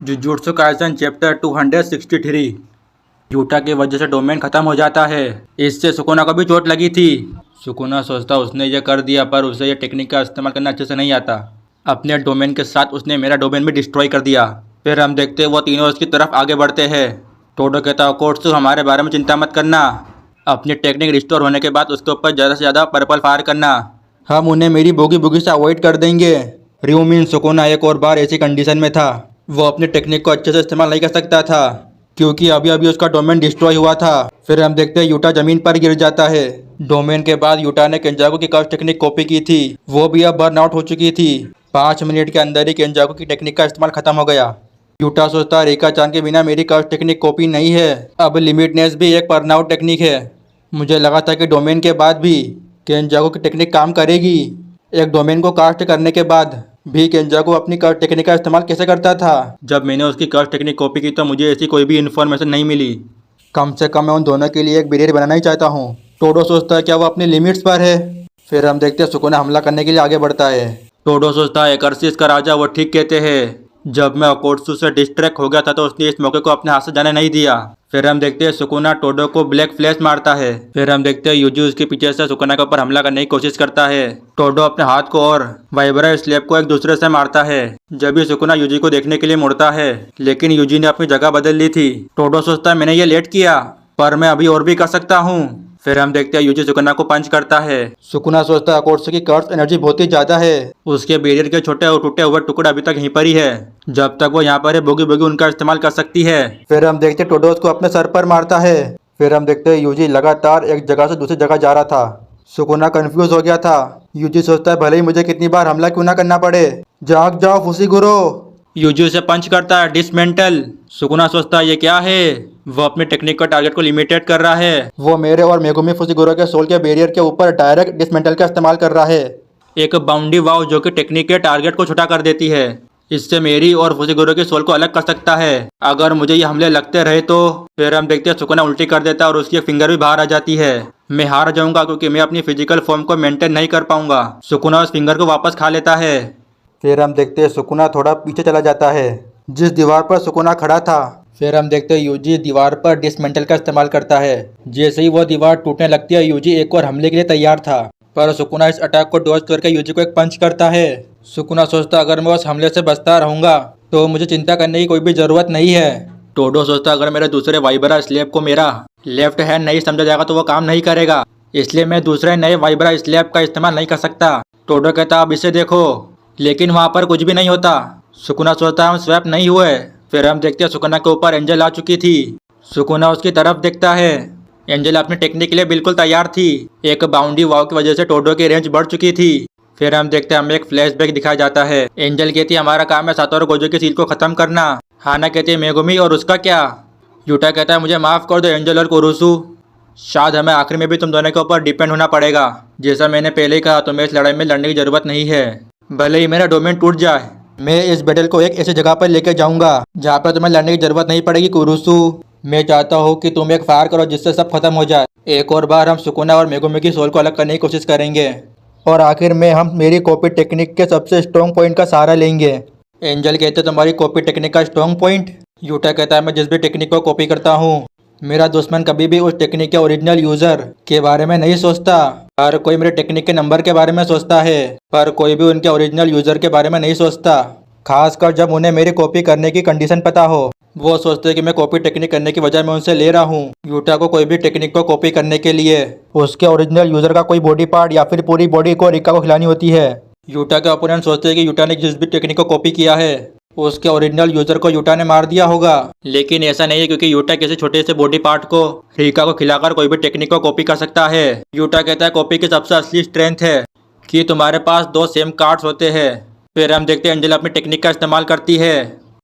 Jujutsu Kaisen chapter 263। Utah की वजह से डोमेन खत्म हो जाता है। इससे सुकुना को भी चोट लगी थी। सुकुना सोचता उसने ये कर दिया, पर उसे ये टेक्निक का इस्तेमाल करना अच्छे से नहीं आता। अपने डोमेन के साथ उसने मेरा डोमेन भी डिस्ट्रॉय कर दिया। फिर हम देखते वो तीनों उसकी तरफ आगे बढ़ते हैं। टोडो कहता है ओकोत्सु हमारे बारे में चिंता मत करना, अपनी टेक्निक रिस्टोर होने के बाद उसके ऊपर ज़्यादा से ज़्यादा पर्पल फायर करना, हम उन्हें मेरी बोगी बोगी से अवॉइड कर देंगे। रियोमिन सुकुना एक और बार ऐसी कंडीशन में था, वो अपनी टेक्निक को अच्छे से इस्तेमाल नहीं कर सकता था क्योंकि अभी अभी उसका डोमेन डिस्ट्रॉय हुआ था। फिर हम देखते हैं यूटा जमीन पर गिर जाता है। डोमेन के बाद यूटा ने केंजाकू की कर्व टेक्निक कॉपी की थी, वो भी अब बर्न आउट हो चुकी थी। 5 मिनट के अंदर ही केंजाकू की टेक्निक का इस्तेमाल खत्म हो गया। यूटा सोचता रेका चान के बिना मेरी कर्व टेक्निक कॉपी नहीं है, अब लिमिटनेस भी एक बर्न आउट टेक्निक है। मुझे लगा था कि डोमेन के बाद भी केंजाकू की टेक्निक काम करेगी। एक डोमेन को कास्ट करने के बाद भी केंजाकू अपनी कर्व टेक्निक का इस्तेमाल कैसे करता था। जब मैंने उसकी कर्व टेक्निक कॉपी की तो मुझे ऐसी कोई भी इन्फॉर्मेशन नहीं मिली। कम से कम मैं उन दोनों के लिए एक बैरियर बनाना ही चाहता हूँ। टोडो सोचता है क्या वो अपनी लिमिट्स पर है। फिर हम देखते हैं सुकुना हमला करने के लिए आगे बढ़ता है। टोडो सोचता है कर्सिस का राजा वो ठीक कहते हैं, जब मैं ओकोत्सु से डिस्ट्रैक्ट हो गया था तो उसने इस मौके को अपने हाथ से जाने नहीं दिया। फिर हम देखते हैं सुकुना टोडो को ब्लैक फ्लैश मारता है। फिर हम देखते हैं यूजी उसके पीछे से सुकुना के ऊपर हमला करने की कोशिश करता है। टोडो अपने हाथ को और वाइब्रा स्लैब को एक दूसरे से मारता है। जब भी सुकुना यूजी को देखने के लिए मुड़ता है, लेकिन यूजी ने अपनी जगह बदल ली थी। टोडो सोचता है मैंने ये लेट किया, पर मैं अभी और भी कर सकता हूँ। फिर हम देखते हैं यूजी सुकुना को पंच करता है। सुकुना सोचता है ओकोत्सु की कर्स एनर्जी बहुत ही ज्यादा है, उसके बैरियर के छोटे और टूटे हुए टुकड़े अभी तक यहीं पर ही है, जब तक वो यहाँ पर है बोगी बोगी उनका इस्तेमाल कर सकती है। फिर हम देखते हैं टोडो उसको अपने सर पर मारता है। फिर हम देखते हैं यूजी लगातार एक जगह से दूसरी जगह जा रहा था। सुकुना कंफ्यूज हो गया था। यूजी सोचता है भले ही मुझे कितनी बार हमला क्यों ना करना पड़े, जाग जाओ फुसीगुरो। यूजी उसे पंच करता है डिसमेंटल। सुकुना सोचता है ये क्या है, वो अपने टेक्निक का टारगेट को लिमिटेड कर रहा है। वो मेरे और मेगुमी फुसीगुरो के सोल के बैरियर के ऊपर डायरेक्ट डिसमेंटल का इस्तेमाल कर रहा है, एक बाउंडी वाव जो कि टेक्निक के टारगेट को छोटा कर देती है। इससे मेरी और फुसीगुरो के सोल को अलग कर सकता है। अगर मुझे ये हमले लगते रहे तो। फिर हम देखते हैं सुकुना उल्टी कर देता है और उसकी फिंगर भी बाहर आ जाती है। मैं हार जाऊंगा क्योंकि मैं अपनी फिजिकल फॉर्म को मेंटेन नहीं कर पाऊंगा। सुकुना उस फिंगर को वापस खा लेता है। फिर हम देखते हैं सुकुना थोड़ा पीछे चला जाता है, जिस दीवार पर सुकुना खड़ा था। फिर हम देखते हैं यूजी दीवार पर डिसमेंटल का इस्तेमाल करता है। जैसे ही वो दीवार टूटने लगती है यूजी एक और हमले के लिए तैयार था, पर सुकुना इस अटैक को डॉज करके यूजी को एक पंच करता है। सुकुना सोचता अगर मैं उस हमले से बचता रहूंगा तो मुझे चिंता करने की कोई भी जरूरत नहीं है। टोडो सोचता अगर मेरे दूसरे वाइब्रा स्लैब को मेरा लेफ्ट हैंड नहीं समझा जाएगा तो वो काम नहीं करेगा, इसलिए मैं दूसरे नए वाइब्रा स्लैब का इस्तेमाल नहीं कर सकता। टोडो कहता अब इसे देखो, लेकिन वहाँ पर कुछ भी नहीं होता। सुकुना सोचता हम स्वैप नहीं हुए। फिर हम देखते हैं सुकुना के ऊपर एंजल आ चुकी थी। सुकुना उसकी तरफ देखता है। एंजल अपने टेक्निक के लिए बिल्कुल तैयार थी। एक बाउंडी वाव की वजह से टोडो की रेंज बढ़ चुकी थी। फिर हम देखते हैं हमें एक फ्लैशबैक दिखाया जाता है। एंजल कहती है हमारा काम है सातोरू गोजो की सील को खत्म करना। हाना कहती है मेगुमी और उसका क्या। यूटा कहता है मुझे माफ कर दो एंजल और कुरुसु, शायद हमें आखिर में भी तुम दोनों के ऊपर डिपेंड होना पड़ेगा। जैसा मैंने पहले ही कहा तुम्हें इस लड़ाई में लड़ने की जरूरत नहीं है, भले ही मेरा डोमेन टूट जाए। मैं इस बैटल को एक ऐसी जगह पर लेकर जाऊंगा जहाँ पर तुम्हें लड़ने की जरूरत नहीं पड़ेगी कुरुसु। मैं चाहता हूँ कि तुम एक फायर करो जिससे सब खत्म हो जाए। एक और बार हम सुकुना और मेगुमी की सोल को अलग करने की कोशिश करेंगे और आखिर में हम मेरी कॉपी टेक्निक के सबसे स्ट्रॉन्ग पॉइंट का सहारा लेंगे। एंजल कहते तुम्हारी कॉपी टेक्निक का स्ट्रॉन्ग पॉइंट। यूटा कहता है मैं जिस भी टेक्निक को कॉपी करता हूँ मेरा दुश्मन कभी भी उस टेक्निक के ओरिजिनल यूजर के बारे में नहीं सोचता। हर कोई मेरे टेक्निक के नंबर के बारे में सोचता है, पर कोई भी उनके ओरिजिनल यूजर के बारे में नहीं सोचता, खासकर जब उन्हें मेरी कॉपी करने की कंडीशन पता हो। वो सोचते हैं कि मैं कॉपी टेक्निक करने की वजह मैं उनसे ले रहा हूँ। यूटा को कोई भी टेक्निक को कॉपी करने के लिए उसके ओरिजिनल यूजर का कोई बॉडी पार्ट या फिर पूरी बॉडी को रिका को खिलानी होती है। यूटा के ओपोनेंट सोचते हैं कि यूटा ने जिस भी टेक्निक को कॉपी किया है उसके ओरिजिनल यूजर को यूटा ने मार दिया होगा, लेकिन ऐसा नहीं है क्योंकि यूटा किसी छोटे से बॉडी पार्ट को रिका को खिलाकर कोई भी टेक्निक को कॉपी कर सकता है। यूटा कहता है कॉपी की सबसे असली स्ट्रेंथ है कि तुम्हारे पास 2 सेम कार्ड्स होते हैं। फिर हम देखते हैं एंजल अपनी टेक्निक का इस्तेमाल करती है